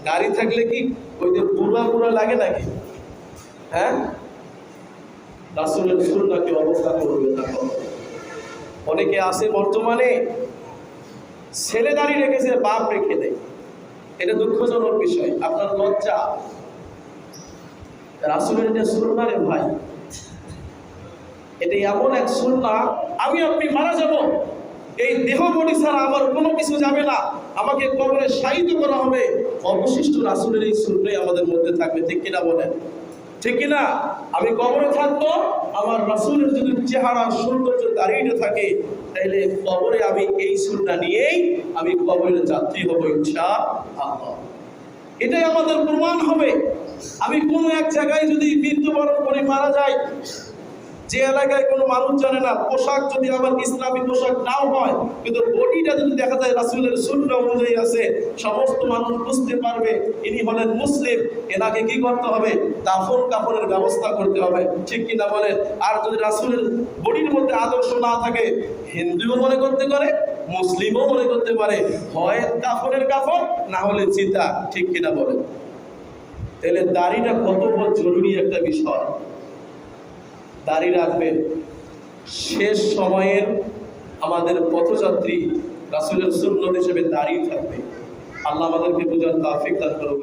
দাড়ি থাকলে কি ওই যে বুড়া বুড়া লাগে নাকি? হ্যাঁ, রাসূলের সুন্নাহকে অবজ্ঞা করবে না। অনেকে আছে বর্তমানে ছেলে দাড়ি রেখেছে, বাপ রেখে দেয়। এটা দুঃখজনক বিষয়, আপনার লজ্জা। রাসূলের যে সুন্নাহ রে ভাই, এটা এমন এক সুন্নাহ, আমি আপনি মারা যাব, এই দেহ বডি ছাড়া আমার কোনো কিছু যাবে না, আমাকে কবরে শায়িত করা হবে, অবশিষ্ট রাসূলের এই সুন্নাহই আমাদের মধ্যে থাকবে। ঠিক কিনা বলেন? ঠিক কিনা? আমি কবরে থাকবো, আমার রাসূলের যদি চেহারা সৌন্দর্য দাঁড়িয়ে থাকে, তাইলে কবরে আমি এই সুন্নাহ নিয়েই আমি কবরের যাত্রী হব ইনশাআল্লাহ। এটাই আমাদের প্রমাণ হবে। আমি কোনো এক জায়গায় যদি মৃত্যুবরণ করে মারা যাই, যে এলাকায় কোনো মানুষ জানে না, পোশাক যদি আমার ইসলামী পোশাক নাও হয়, কিন্তু বডিটা যদি দেখা যায় রাসূলের সুন্নাহ অনুযায়ী আছে, সমস্ত মানুষ বুঝতে পারবে ইনি হলেন মুসলিম। এনাকে কি করতে হবে? দাফন কাফনের ব্যবস্থা করতে হবে। ঠিক কিনা বলেন? আর যদি রাসূলের বডির মধ্যে আদর্শ না থাকে, হিন্দুও মনে করতে পারে, মুসলিমও মনে করতে পারে, হয় কাফনের কাফন, না হলে চিতা। ঠিক কিনা বলেন? তাহলে দাড়িটা কত বড় জরুরি একটা বিষয়। দাড়ি রাখবেন। শেষ সময়ের আমাদের পথযাত্রী রাসূলের সুন্নাহ হিসেবে দাড়ি থাকবে। আল্লাহ আমাদেরকে বুঝার তৌফিক দান করুন।